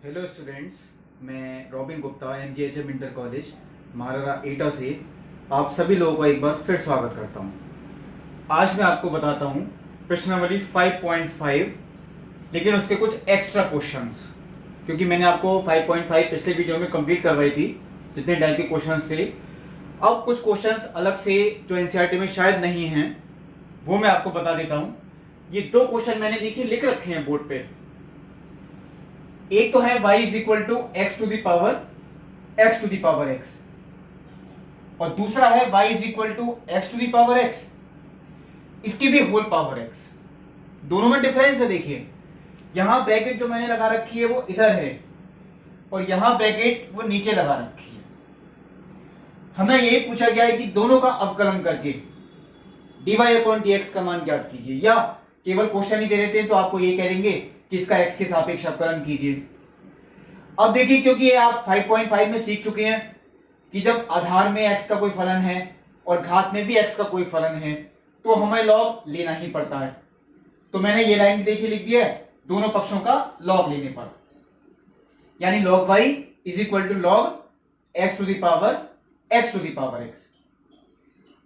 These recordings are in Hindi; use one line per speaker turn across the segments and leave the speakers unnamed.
हेलो स्टूडेंट्स, मैं robin Gupta MGHM inter college Maharana एटा से आप सभी लोगों का एक बार फिर स्वागत करता हूं। आज मैं आपको बताता हूं प्रश्नावली 5.5, लेकिन उसके कुछ एक्स्ट्रा क्वेश्चंस, क्योंकि मैंने आपको 5.5 पिछले वीडियो में कंप्लीट करवाई थी जितने टाइप के क्वेश्चंस थे। अब कुछ क्वेश्चंस अलग से जो एनसीईआरटी में शायद नहीं हैं वो मैं आपको बता देता हूं। ये दो क्वेश्चन मैंने देखिए लिख रखे हैं बोर्ड पे। एक तो है y is equal to x to the power x, और दूसरा है y is equal to x to the power x, इसकी भी होल पावर x। दोनों में डिफरेंस है। देखिए यहां ब्रैकेट जो मैंने लगा रखी है वो इधर है और यहां ब्रैकेट वो नीचे लगा रखी है। हमें यही पूछा गया है कि दोनों का अवकलन करके dy/dx का मान ज्ञात कीजिए, या केवल क्वेश्चन ही दे देते हैं तो आपको ये कह देंगे कि इसका x के सापेक्ष अवकलन कीजिए। अब देखिए, क्योंकि ये आप 5.5 में सीख चुके हैं कि जब आधार में x का कोई फलन है और घात में भी x का कोई फलन है तो हमें लॉग लेना ही पड़ता है। तो मैंने ये लाइन देखिए लिख दिया है दोनों पक्षों का लॉग लेने पर, यानी log y is equal to log x to the power x।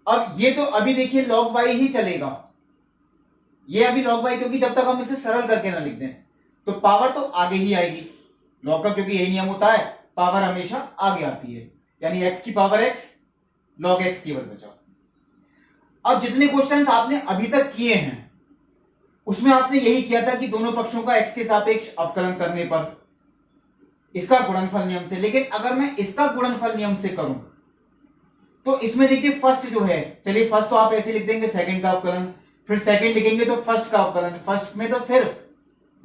अब ये तो अभी देखिए log y ही चलेगा, ये अभी log y, क्योंकि जब तक हम इसे सरल करके ना लिख दें तो पावर तो आगे ही आएगी। लॉग का क्योंकि यही नियम होता है, पावर हमेशा आगे आती है, यानी x की पावर x log x केवल बचा। अब जितने क्वेश्चंस आपने अभी तक किए हैं उसमें आपने यही किया था कि दोनों पक्षों का x के सापेक्ष अवकलन करने पर इसका गुणनफल नियम से। लेकिन अगर मैं इसका गुणनफल नियम से करूं तो इसमें देखिए फर्स्ट जो है, चलिए फर्स्ट तो आप ऐसे लिख देंगे सेकंड का अवकलन, फिर सेकंड लिखेंगे तो फर्स्ट का अवकलन, फर्स्ट में तो फिर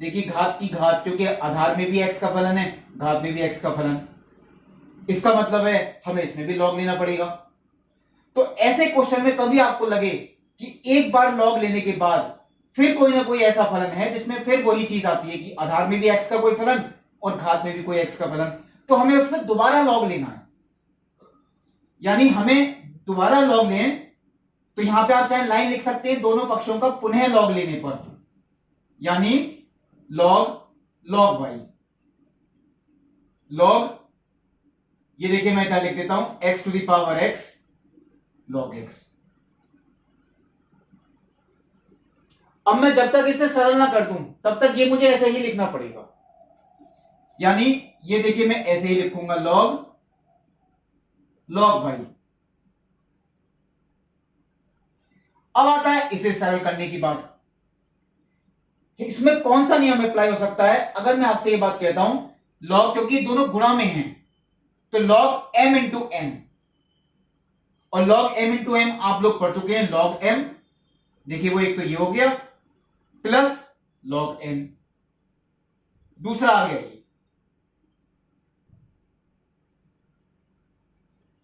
देखिए घात की घात, क्योंकि आधार में भी x का फलन है, घात में भी x का फलन, इसका मतलब है हमें इसमें भी लॉग लेना पड़ेगा। तो ऐसे क्वेश्चन में कभी आपको लगे कि एक बार लॉग लेने के बाद फिर कोई ना कोई ऐसा फलन है जिसमें फिर वही चीज आती है कि आधार में भी x का कोई फलन और घात में भी कोई x का फलन, तो हमें उसमें दोबारा लॉग लेना है। यानी हमें दोबारा लॉग लें तो यहां पे आप चाहे लाइन लिख सकते हैं दोनों पक्षों का पुनः लॉग लेने पर, यानी log y log, ये देखिए मैं क्या लिख देता हूं x to the power x log x। अब मैं जब तक इसे सरल ना कर दूं तब तक ये मुझे ऐसे ही लिखना पड़ेगा, यानी ये देखिए मैं ऐसे ही लिखूंगा log y। अब आता है इसे सरल करने की बात। इसमें कौन सा नियम अप्लाई हो सकता है? अगर मैं आपसे ये बात कहता हूं log, क्योंकि दोनों गुणा में हैं, तो log m इंटू n, और log m इंटू n आप लोग पढ़ चुके हैं। log m देखिए वो एक तो ये हो गया प्लस log n, दूसरा आ गया ये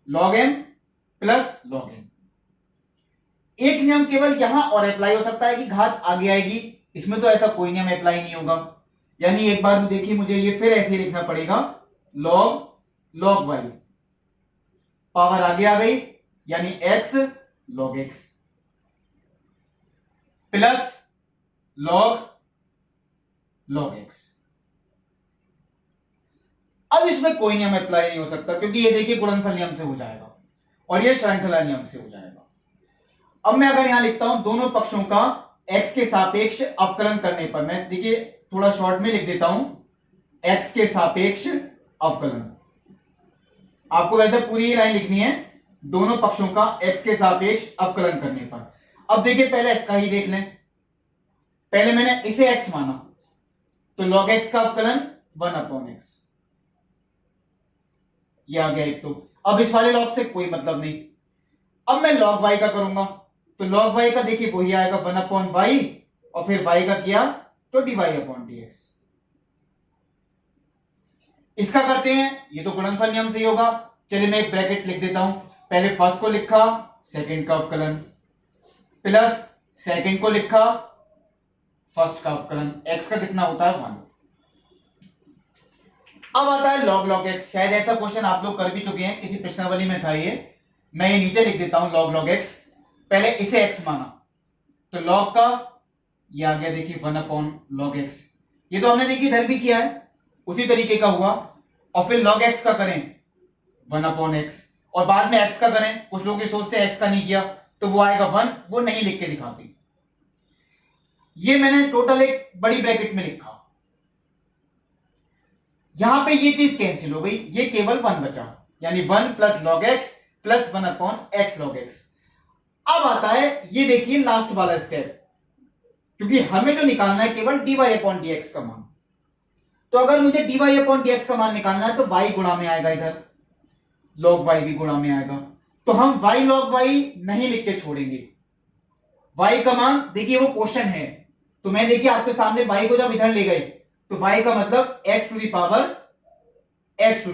log m plus log n। एक नियम केवल यहां और अप्लाई हो सकता है कि घात आगे आएगी, इसमें तो ऐसा कोई नियम अप्लाई नहीं होगा। यानी एक बार देखिए मुझे ये फिर ऐसे लिखना पड़ेगा log y, पावर आगे आ गई यानी x log x plus log x। अब इसमें कोई नियम अप्लाई नहीं हो सकता, क्योंकि ये देखिए गुणनफल नियम से हो जाएगा और ये श्रृंखला नियम से हो जाएगा। अब मैं अगर यहां लिखता हूं दोनों पक्षों का x के सापेक्ष अवकलन करने पर, मैं देखिए थोड़ा शॉर्ट में लिख देता हूं x के सापेक्ष अवकलन। आपको वैसे पूरी लाइन लिखनी है दोनों पक्षों का x के सापेक्ष अवकलन करने पर। अब देखिए पहले इसका ही देख लें। पहले मैंने इसे x माना तो log x का अवकलन 1/x, ये आ गया एक। तो अब इस वाले log से कोई मतलब नहीं। अब मैं log y का करूंगा तो log y का देखिए वही आएगा 1/y, और फिर y का किया तो dy/dx। इसका करते हैं, ये तो गुणनफल नियम से ही होगा। चलिए मैं एक ब्रैकेट लिख देता हूं, पहले फर्स्ट को लिखा सेकंड का अवकलन प्लस सेकंड को लिखा फर्स्ट का अवकलन, x का कितना होता है 1। अब आता है log x। शायद ऐसा क्वेश्चन आप लोग कर भी चुके हैं, किसी प्रश्नावली में था ये। मैं ये नीचे लिख देता हूं log x। पहले इसे x माना तो log का ये आ गया देखिए 1/log x। ये तो हमने देखिए इधर भी किया है, उसी तरीके का हुआ। और फिर log x का करें 1/x, और बाद में x का करें, कुछ लोग ये सोचते हैं x का नहीं किया तो वो आएगा 1, वो नहीं लिख के दिखाते। ये मैंने टोटल एक बड़ी ब्रैकेट में लिखा, यहां पे ये चीज कैंसिल हो गई, ये केवल 1 बचा, यानी 1 plus log x plus 1/x log x। अब आता है ये देखिए लास्ट वाला स्टेप, क्योंकि हमें जो निकालना है केवल dy/dx का मान। तो अगर मुझे dy/dx का मान निकालना है तो y गुणा में आएगा, इधर log y भी गुणा में आएगा। तो हम y log y नहीं लिख के छोड़ेंगे। y का मान देखिए वो क्वेश्चन है, तो मैं देखिए आपके सामने y को जब इधर ले गए तो y का मतलब x to the power x।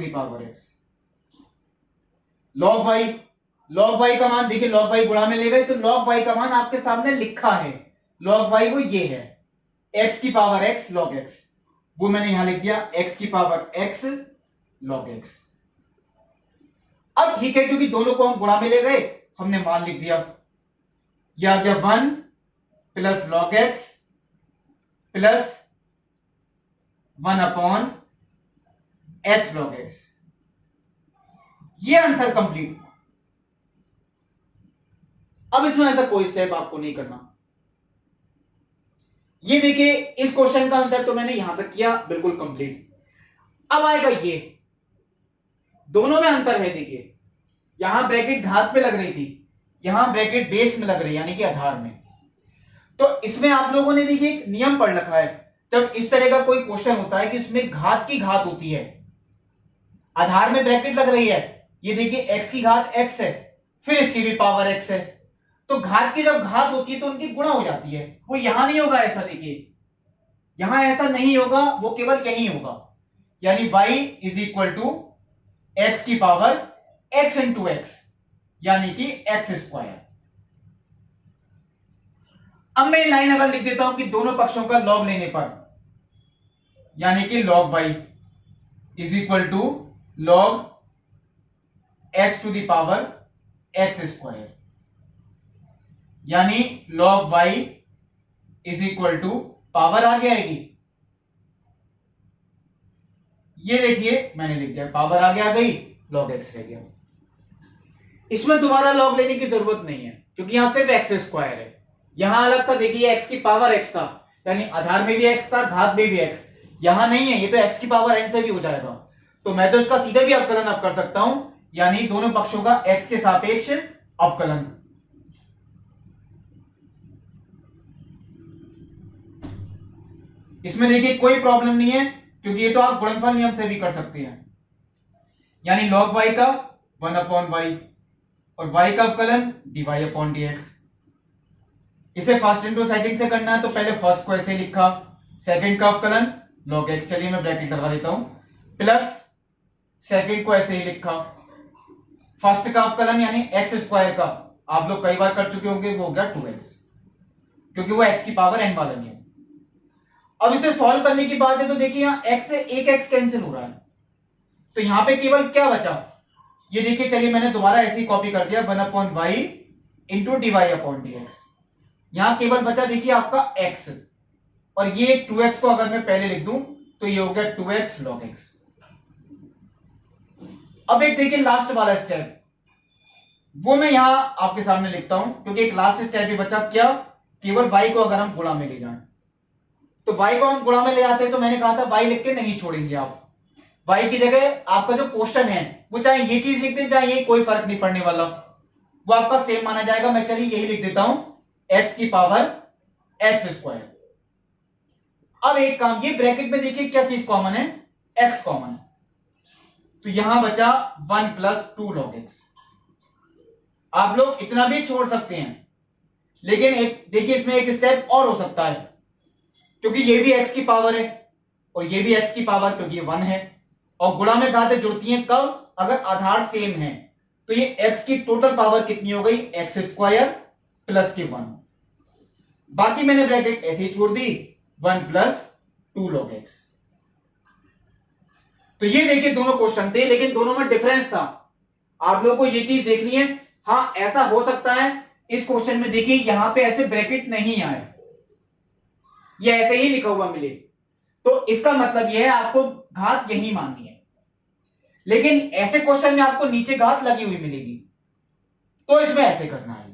log y का मान देखिए, log y गुणा में ले गए तो log y का मान आपके सामने लिखा है, log y वो ये है x की पावर x log x, वो मैंने यहां लिख दिया x की पावर x log x। अब ठीक है, क्योंकि दोनों को हम गुणा में ले गए, हमने मान लिख दिया, यह आ गया 1 plus log x plus 1/x log x। ये आंसर कंप्लीट। अब इसमें ऐसा कोई स्टेप आपको नहीं करना। ये देखिए इस क्वेश्चन का आंसर तो मैंने यहां तक किया, बिल्कुल कंप्लीट। अब आएगा ये, दोनों में अंतर है। देखिए यहां ब्रैकेट घात पे लग रही थी, यहां ब्रैकेट बेस में लग रही है, यानी कि आधार में। तो इसमें आप लोगों ने देखिए एक नियम पढ़ रखा है, जब इस तरह का कोई क्वेश्चन होता है कि उसमें घात की घात होती है, आधार में ब्रैकेट लग रही है, ये देखिए x की घात x है, फिर इसकी भी पावर x है, तो घात की जब घात होती है तो उनकी गुणा हो जाती है। वो यहां नहीं होगा ऐसा, देखिए यहां ऐसा नहीं होगा, वो केवल यही होगा, यानी y is equal to x की पावर x इंटू x, यानी कि x²। अब मैं लाइन अगर लिख देता हूं कि दोनों पक्षों का लॉग लेने पर, यानी कि log y is equal to log x to the power x², यानी log y is equal to power आगे आएगी, ये देखिए मैंने लिख दिया, पावर आगे आ गई, log x रह गया। इसमें दोबारा log लेने की जरूरत नहीं है, क्योंकि यहां सिर्फ x² है। यहां अलग था, देखिए x की पावर x था, यानी आधार में भी x था, घात में भी x, यहां नहीं है, ये तो x की पावर n से भी हो जाएगा। तो मैं तो इसका सीधे भी अवकलन अब कर सकता हूं, यानी दोनों पक्षों का x के सापेक्ष अवकलन। इसमें देखिए कोई प्रॉब्लम नहीं है, क्योंकि ये तो आप गुणनफल नियम से भी कर सकते हैं, यानी log y का 1/y और y का अवकलन dy/dx। इसे फर्स्ट इंटू सेकंड से करना है, तो पहले फर्स्ट को ऐसे लिखा, सेकंड का अवकलन log x, चलिए मैं ब्रैकेट लगा देता हूं, प्लस सेकंड को ऐसे ही लिखा, फर्स्ट का अवकलन यानी x² का आप लोग कई बार कर चुके होंगे, वो हो गया 2x, क्योंकि वो x की पावर n वाला नहीं है। अब इसे सॉल्व करने की बात है, तो देखिए यहां x से एक x कैंसिल हो रहा है, तो यहां पे केवल क्या बचा, ये देखिए, चलिए मैंने दोबारा ऐसे ही कॉपी कर दिया, 1/y इंटू dy/dx। यहां केवल बचा देखिए आपका x, और ये 2x को अगर मैं पहले लिख दूं तो ये हो गया 2x log x। अब एक देखिए लास्ट वाला स्टेप, वो मैं यहां आपके सामने लिखता हूं, क्योंकि एक लास्ट स्टेप भी बचा, क्या, केवल y को अगर हम गुणा में ले जाएं, तो y को हम गुणा में ले आते हैं, तो मैंने कहा था y लिख के नहीं छोड़ेंगे आप, y की जगह आपका जो क्वेश्चन है वो चाहे ये चीज लिख दें चाहे ये, कोई फर्क नहीं पड़ने वाला, वो आपका सेम माना जाएगा। मैं चलिए यही लिख देता हूं, x की पावर x²। अब एक काम, ये ब्रैकेट में देखिए क्या चीज कॉमन है, x कॉमन है, तो यहां बचा 1 प्लस 2 log x। आप लोग इतना भी छोड़ सकते हैं, लेकिन एक देखिए इसमें एक स्टेप और हो सकता है, क्योंकि ये भी x की पावर है और ये भी x की पावर, क्योंकि ये 1 है, और गुणा में घातें जुड़ती हैं कब, अगर आधार सेम है, तो ये x की टोटल पावर कितनी हो गई, x² प्लस की 1। बाकी मैंने ब्रैकेट ऐसे ही छोड़ दी, 1 प्लस 2 log x। तो ये देखिए दोनों क्वेश्चन थे, लेकिन दोनों में डिफरेंस था, आप लोगों को ये चीज देखनी है। हाँ ऐसा हो सकता है इस क्वेश्चन में देखिए यहां पे ऐसे ब्रैकेट नहीं आए, ये ऐसे ही लिखा हुआ मिले, तो इसका मतलब यह है आपको घात यही माननी है, लेकिन ऐसे क्वेश्चन में आपको नीचे घात लगी हुई मिलेगी, तो इसमें ऐसे करना है।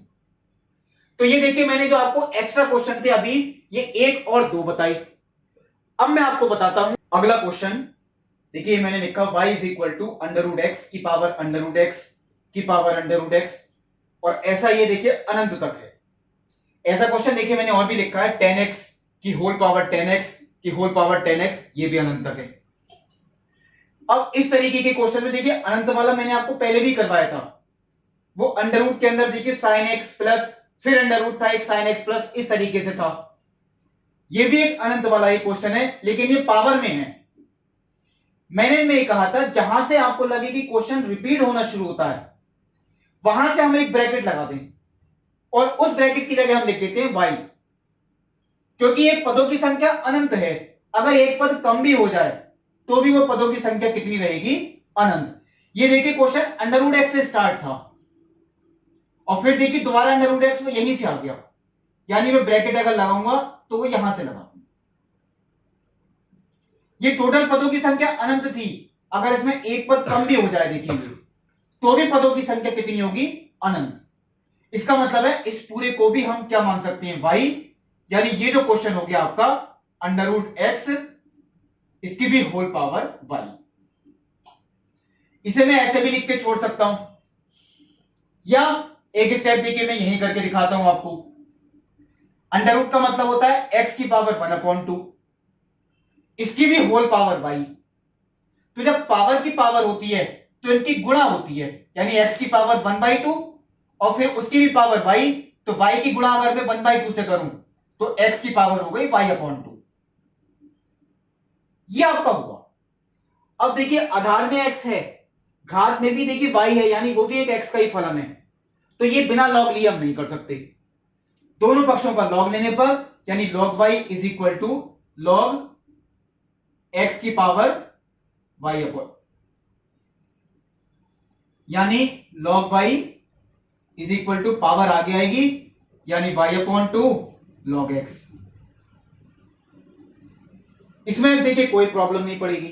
तो ये देखिए मैंने जो आपको एक्स्ट्रा क्वेश्चन थे अभी ये 1 और 2 बताई। अब मैं आपको बताता हूं अगला क्वेश्चन। देखिए मैंने लिखा y is equal to under root x की पावर अंडर रूट एक्स की पावर अंडर रूट एक्स, और ऐसा ये देखिए अनंत तक है। ऐसा क्वेश्चन देखिए मैंने और भी लिखा है 10x की होल पावर 10x की होल पावर 10x, ये भी अनंत तक है। अब इस तरीके के क्वेश्चन में देखिए अनंत वाला मैंने आपको पहले भी करवाया था, वो अंडर रूट के अंदर देखिए साइन एक्स प्लस फिर अंडर रूट था एक साइन एक्स प्लस, इस तरीके से था। ये भी एक अनंत वाला ही क्वेश्चन है, लेकिन ये पावर में है। मैंने इनमें कहा था जहां से आपको लगे कि क्वेश्चन रिपीट होना शुरू होता है वहां से हम एक ब्रैकेट लगा दें, और उस ब्रैकेट की जगह हम लिख देते हैं y, क्योंकि एक पदों की संख्या अनंत है। अगर एक पद कम भी हो जाए तो भी वो पदों की संख्या कितनी रहेगी? अनंत। ये देखिए क्वेश्चन अंडर रूट एक्स से स्टार्ट था और फिर देखिए दोबारा अंडर रूट एक्स में यहीं से आ गया, यानी मैं ब्रैकेट अगर लगाऊंगा तो वो यहां से लगाऊंगा। ये टोटल पदों की संख्या अनंत थी, अगर इसमें एक पद कम भी हो जाए देखिए तो भी पदों की संख्या कितनी होगी? अनंत। इसका मतलब है इस पूरे को भी हम क्या मान सकते हैं? y, यानी ये जो क्वेश्चन हो गया आपका अंडर रूट एक्स, इसकी भी होल पावर y। इसे मैं ऐसे भी लिख के छोड़ सकता हूं, या एक स्टेप देखिए मैं यहीं करके दिखाता हूं आपको। अंडर रूट का मतलब होता है x की पावर 1/2, इसकी भी होल पावर y। तो जब पावर की पावर होती है तो इनकी गुणा होती है, यानी x की पावर 1/2 और फिर उसकी भी पावर y, तो y की गुणा अगर मैं 1/2 से करूं तो x की पावर हो गई y/2। ये आपका हुआ। अब देखिए आधार में x है, घात में भी देखिए y है, यानी वो भी एक x का ही फलन है। तो ये बिना लॉग लिए हम नहीं कर सकते, दोनों पक्षों का लॉग लेने पर, यानी log y is equal to log x की पावर y/, यानी log y is equal to power आगे आएगी, यानी y/2 log x। इसमें देखिए कोई प्रॉब्लम नहीं पड़ेगी,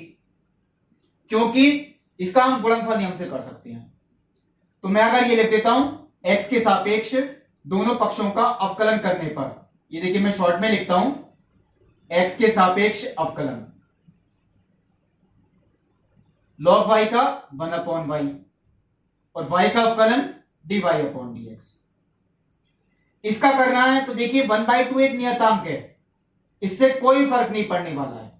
क्योंकि इसका हम गुणनफल नियम से कर सकते हैं। तो मैं अगर ये लिख देता हूं x के सापेक्ष दोनों पक्षों का अवकलन करने पर, ये देखिए मैं शॉर्ट में लिखता हूं x के सापेक्ष अवकलन log y का 1/y और y का अवकलन dy/dx। इसका करना है तो देखिए 1/2 एक नियतांक है, इससे कोई फर्क नहीं पड़ने वाला है।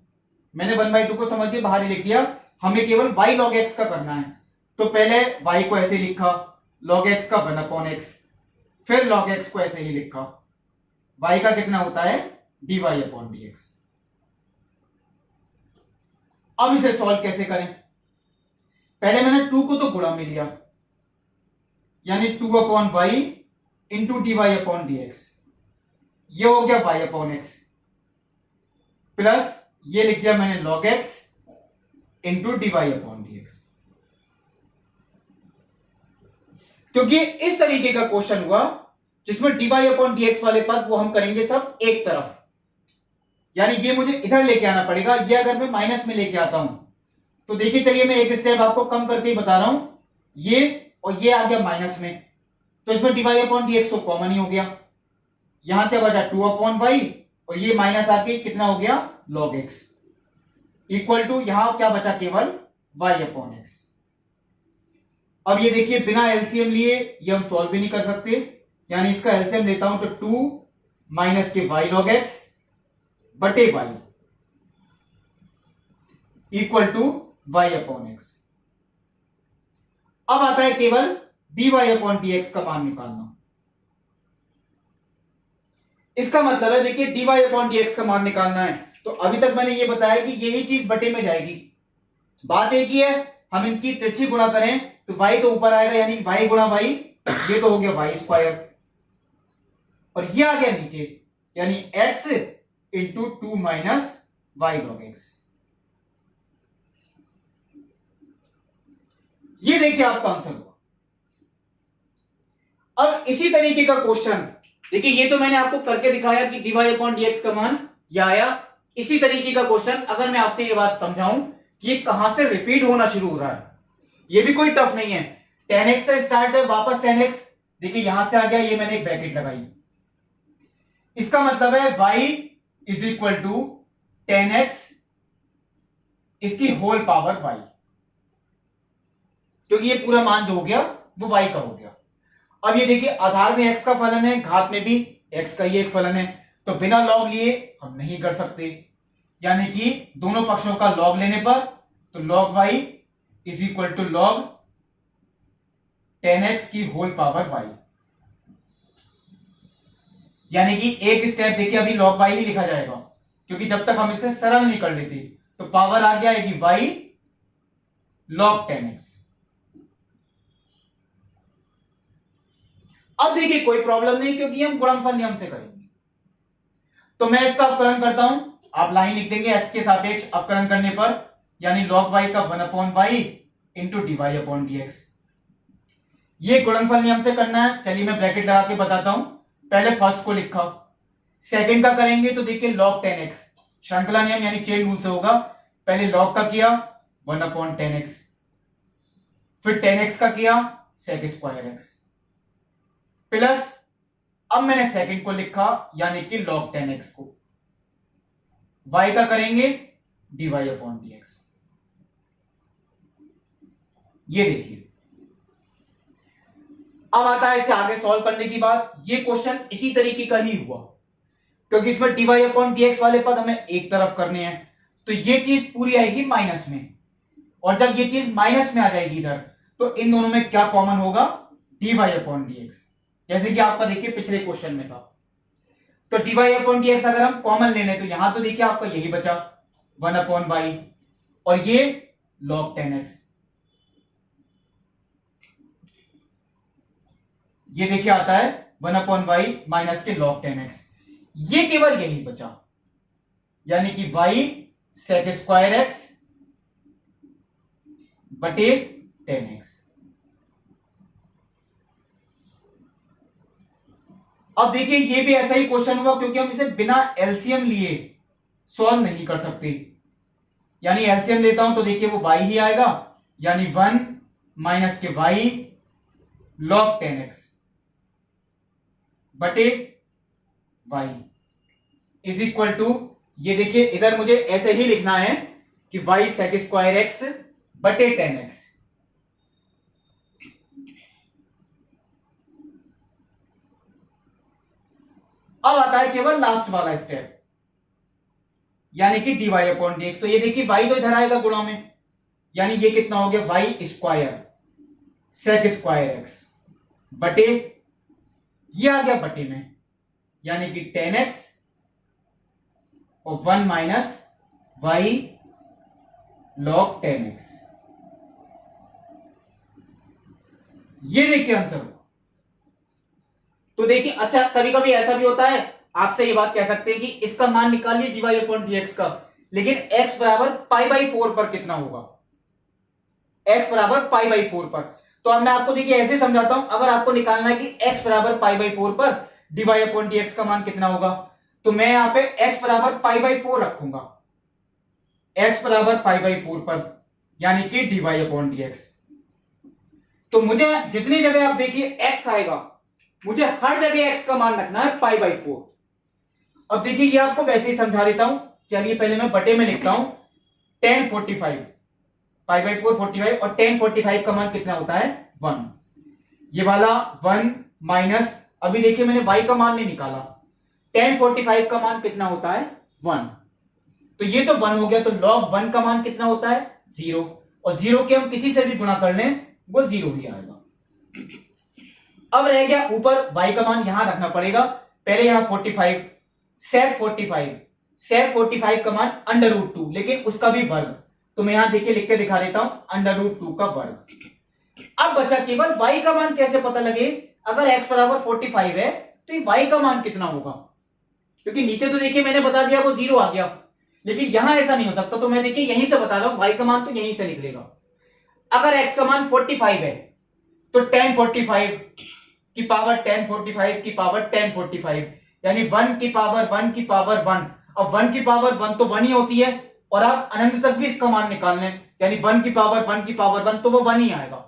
मैंने 1/2 को समझिए बाहर ही लिख दिया, हमें केवल y log x का करना है। तो पहले y को ऐसे लिखा log x का 1/x, फिर log x को ऐसे ही लिखा, y का कितना होता है? dy/dx। अब इसे सॉल्व कैसे करें? पहले मैंने 2 को तो गुणा में लिया, यानी 2/y इंटू dy/dx, ये हो गया y/x, प्लस ये लिख दिया मैंने log x इंटू dy/dx। क्योंकि इस तरीके का क्वेश्चन हुआ जिसमें dy/dx वाले पद वो हम करेंगे सब एक तरफ, यानी ये मुझे इधर लेके आना पड़ेगा। ये अगर मैं माइनस में लेके आता हूं तो देखिए, चलिए मैं एक स्टेप आपको कम करके ही बता रहा हूं, ये और ये आ गया माइनस में, तो इसमें dy/dx तो कॉमन ही हो गया, यहां क्या बचा 2/y, और ये माइनस आके कितना हो गया? log x, इक्वल टू यहां क्या बचा? केवल y/x। अब ये देखिए बिना एलसीएम लिए ये हम सॉल्व भी नहीं कर सकते, यानी इसका एलसीएम लेता हूं तो 2 माइनस के y log x बटे y इक्वल टू y/x। अब आता है केवल dy/dx का मान निकालना। इसका मतलब है देखिए dy/dx का मान निकालना है, तो अभी तक मैंने ये बताया कि यही चीज बटे में जाएगी। बात एक ही है, हम इनकी तिरछी गुणा करें तो y तो ऊपर आएगा, यानी y गुणा y, ये तो हो गया y², और ये आ गया नीचे, यानी x into 2 minus y log x। ये देखिए आपका आंसर हुआ। अब इसी तरीके का क्वेश्चन देखिए, ये तो मैंने आपको करके दिखाया कि dy/dx का मान यह आया, इसी तरीके का क्वेश्चन अगर मैं आपसे ये बात समझाऊं कि ये कहां से रिपीट होना शुरू हो रहा है, ये भी कोई टफ नहीं है। 10x से स्टार्ट है, वापस 10x, देखिए यहां से आ गया, ये मैंने एक ब्रैकेट लगाई, इसका मतलब है y is equal to 10x इसकी होल पावर y, क्योंकि ये पूरा मान जो हो गया वो y का हो गया। अब ये देखिए आधार में x का फलन है, घात में भी x का ही एक फलन है, तो बिना लॉग लिए हम नहीं कर सकते, यानी कि दोनों पक्षों का लॉग लेने पर तो log y is equal to log 10x की होल पावर y, यानी कि एक स्टेप देखिए अभी log y ही लिखा जाएगा, क्योंकि जब तक हम इसे सरल नहीं कर लेते तो पावर आ गया है y log 10x। अब देखिए कोई प्रॉब्लम नहीं, क्योंकि हम गुणनफल नियम से करेंगे। तो मैं इसका अवकलन करता हूं, आप लाइन लिख देंगे x के सापेक्ष अवकलन करने पर, यानी log y का 1/y इंटू dy/dx। ये गुणनफल नियम से करना है। चलिए मैं ब्रैकेट लगा के बताता हूं। पहले फर्स्ट को लिखा, सेकंड का करेंगे तो देखिए log 10x, श्रृंखला नियम यानी चेन रूल से होगा। पहले log का किया 1/10x, फिर 10x का किया sec स्क्वायर x, प्लस अब मैंने सेकंड को लिखा यानी कि log 10x को, y का करेंगे dy/dx। ये देखिए अब आता है इसे आगे सॉल्व करने की बात। ये क्वेश्चन इसी तरीके का ही हुआ, क्योंकि इसमें dy/dx वाले पद हमें एक तरफ करने हैं, तो ये चीज पूरी आएगी माइनस में, और जब ये चीज माइनस में आ जाएगी इधर, तो इन दोनों में क्या कॉमन होगा, dy/dx, जैसे कि आपका देखिए पिछले क्वेश्चन में था। तो dy/dx अगर हम कॉमन ले लें तो यहां तो देखिए आपका यही बचा 1/y, और ये log 10x, ये देखिए आता है 1/y माइनस के log 10x, ये केवल यही बचा, यानी कि y sec स्क्वायर x बटे 10x। अब देखिए ये भी ऐसा ही क्वेश्चन हुआ, क्योंकि हम इसे बिना एलसीएम लिए सॉल्व नहीं कर सकते, यानी एलसीएम लेता हूं तो देखिए वो y ही आएगा, यानी 1 माइनस के y log 10x बटे y इज इक्वल टू, ये देखिए इधर मुझे ऐसे ही लिखना है कि y sec स्क्वायर x बटे 10x। अब आता है केवल लास्ट वाला स्टेप, यानी कि dy/dx। तो ये देखिए y तो इधर आएगा गुणा में, यानी ये कितना हो गया y square sec square x बटे, ये आ गया बटे में, यानी कि 10x और 1 माइनस y log 10x। ये देखिए आंसर। तो देखिए अच्छा कभी कभी ऐसा भी होता है, आपसे ये बात कह सकते हैं कि इसका मान निकालिए dy/dx का, लेकिन x बराबर π/4 पर कितना होगा, x बराबर π/4 पर। तो अब मैं आपको देखिए ऐसे समझाता हूं, अगर आपको निकालना है कि x बराबर π/4 पर dy/dx का मान कितना होगा, तो मैं यहां पे x बराबर π/4 रखूंगा, x बराबर π/4 पर, यानी कि dy/dx। तो मुझे जितनी जगह आप देखिए x आएगा, मुझे हर जगह x का मान रखना है π/4। अब देखिए ये आपको वैसे ही समझा देता हूं। चलिए पहले मैं बटे में लिखता हूं 1045, π/4 45, और 1045 का मान कितना होता है 1, ये वाला 1 माइनस, अभी देखिए मैंने y का मान नहीं निकाला, 1045 का मान कितना होता है 1, तो ये तो 1 हो गया, तो log 1 का मान कितना होता है 0, और 0 के हम किसी से भी गुणा कर लें वो 0 ही आएगा। अब रह गया ऊपर y का मान यहां रखना पड़ेगा, पहले यहां 45 sec 45 का मान √2, लेकिन उसका भी वर्ग, तो मैं यहां देखिए लिख के दिखा देता हूं √2 का वर्ग। अब बचा केवल y का मान कैसे पता लगे, अगर x बराबर 45 है तो ये y का मान कितना होगा, क्योंकि नीचे तो देखिए मैंने बता दिया वो 0 आ गया, लेकिन यहां ऐसा नहीं हो सकता, तो मैं देखिए यहीं से बता रहा हूं y का मान तो यहीं से निकलेगा। अगर x का मान 45 है तो 1045 की पावर 1045 की पावर 1045, यानी 1 की पावर 1 की पावर 1। अब 1 की पावर 1 तो 1 ही होती है, और आप अनंत तक भी इसका मान निकाल लें, यानी 1 की पावर 1 की पावर 1 तो वो 1 ही आएगा।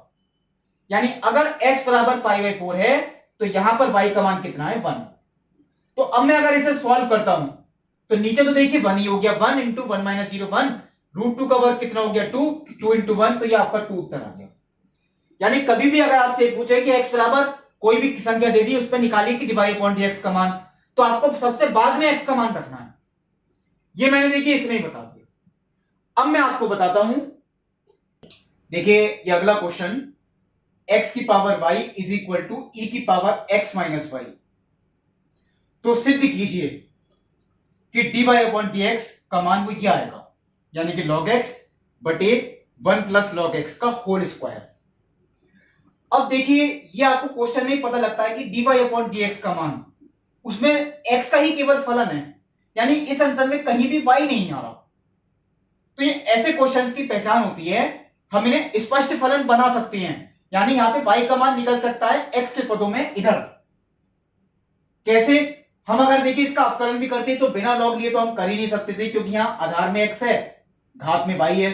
यानी अगर x बराबर π/4 है तो यहां पर y का मान कितना है 1। तो अब मैं अगर इसे सॉल्व करता हूं तो नीचे तो देखिए 1 ही हो गया, 1 इंटू 1 माइनस 0 1, √2 का वर्ग कितना हो गया 2, 2 इंटू 1, तो ये आपका 2 उत्तर आ गया। यानी कभी भी अगर आपसे पूछे कि x बराबर कोई भी संख्या दे दी उस पर निकालिए कि डिवाइड अपॉन dx का मान, तो आपको सबसे बाद में x का मान रखना है। ये मैंने देखिए इसमें ही बता दिया। अब मैं आपको बताता हूं, देखिए ये अगला क्वेश्चन, x की power y is equal to e की पावर x माइनस y। तो सिद्ध कीजिए कि dy अपॉन dx का मान वो ये आएगा, यानी कि log x बटे 1 प्लस log x का होल स्क्वायर। अब देखिए ये आपको क्वेश्चन में पता लगता है कि dy अपॉन dx का मान, उसमें x का ही केवल फलन है, यानी इस आंसर में कहीं भी y नहीं आ रहा। तो ये ऐसे क्वेश्चंस की पहचान होती है, हम इन्हें स्पष्ट फलन बना सकते हैं, यानी यहां पे y का मान निकल सकता है x के पदों में इधर। कैसे? हम अगर देखिए इसका अवकलन भी करते तो बिना लॉग लिए तो हम कर ही नहीं सकते थे, क्योंकि यहां आधार में x है, घात में y है,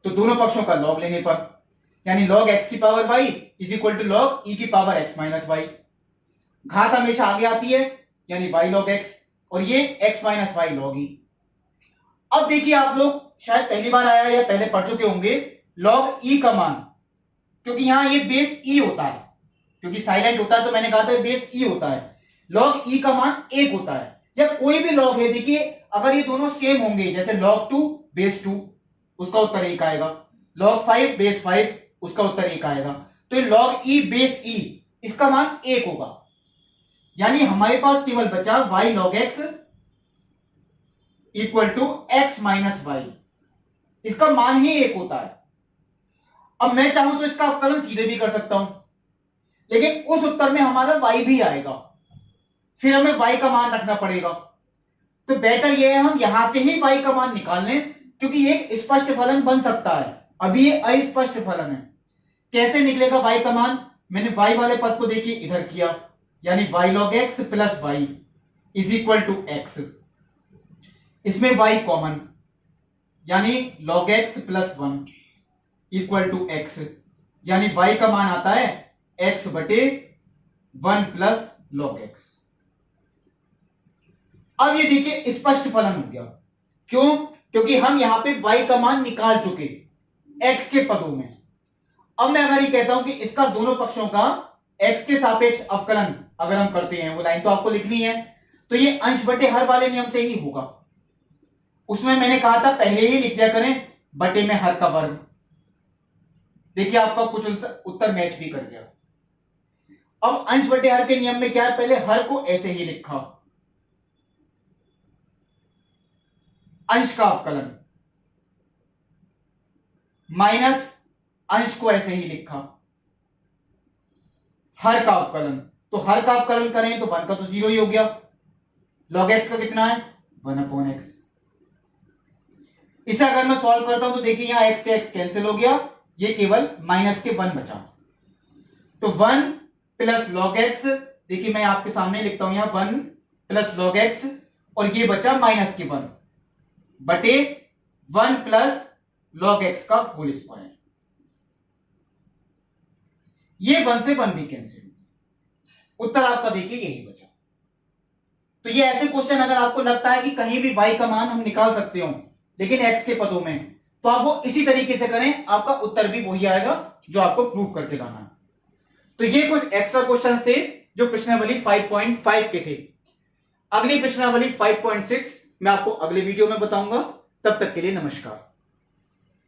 तो दोनों पक्षों का लॉग लेने पर, यानी log x की power y is equal to log e की पावर x माइनस y। घात हमेशा आगे आती है, यानी y log x, और ये x minus y log e। अब देखिए आप लोग शायद पहली बार आया या पहले पढ़ चुके होंगे, log e का मान, क्योंकि यहां ये बेस e होता है, क्योंकि साइलेंट होता है तो मैंने कहा था बेस e होता है, log e का मान 1 होता है, या कोई भी log है। देखिए अगर ये दोनों सेम होंगे, जैसे log 2 बेस 2, उसका उत्तर 1 आएगा, log 5 बेस 5, उसका उत्तर 1 आएगा। तो log e बेस e, इसका मान 1 होगा, यानी हमारे पास केवल बचा y log x equal to x minus y, इसका मान ही 1 होता है। अब मैं चाहूं तो इसका अवकलन सीधे भी कर सकता हूं, लेकिन उस उत्तर में हमारा y भी आएगा, फिर हमें y का मान रखना पड़ेगा। तो बेटर यह है हम यहां से ही y का मान निकाल लें, क्योंकि ये एक स्पष्ट फलन बन सकता है, अभी ये अस्पष्ट फलन है। कैसे निकलेगा y का मान? मैंने y वाले पद को देखिए इधर किया, यानी y log x plus y is equal to x, इसमें y कॉमन, यानी log x plus 1 equal to x, यानी y का मान आता है x बटे 1 प्लस log x। अब ये देखिए स्पष्ट फलन हो गया, क्यों? क्योंकि हम यहां पे y का मान निकाल चुके x के पदों में। अब मैं अगर ये कहता हूं कि इसका दोनों पक्षों का x के सापेक्ष अवकलन अगर हम करते हैं, वो लाइन तो आपको लिखनी है, तो ये अंश बटे हर वाले नियम से ही होगा। उसमें मैंने कहा था पहले ही लिख दिया करें बटे में हर का वर्ग। देखिए आपका कुछ उत्तर मैच भी कर गया। अब अंश बटे हर के नियम में क्या है, पहले हर को ऐसे ही लिखा, अंश का अवकलन, माइनस अंश को ऐसे ही लिखा, हर का अवकलन। तो हर का अवकलन करें तो 1 का तो 0 ही हो गया, log x का कितना है 1 अपॉन x। इसे अगर मैं सॉल्व करता हूं तो देखिए यहां x से x कैंसिल हो गया, ये केवल माइनस के 1 बचा, तो 1 प्लस log x, देखिए मैं आपके सामने लिखता हूं यहां 1 प्लस log x, और ये बचा माइनस के 1 बटे 1 प्लस log x का होल स्क्वायर। ये 1 से 1 भी कैंसिल, उत्तर आपका देखिए यही बचा। तो ये ऐसे क्वेश्चन अगर आपको लगता है कि कहीं भी y का मान हम निकाल सकते हो लेकिन x के पदों में, तो आप वो इसी तरीके से करें, आपका उत्तर भी वही आएगा जो आपको प्रूव करके लाना है। तो ये कुछ एक्स्ट्रा क्वेश्चंस थे जो प्रश्नावली 5.5 के थे। अगली प्रश्नावली 5.6 मैं आपको अगले वीडियो में बताऊंगा। तब तक के लिए नमस्कार।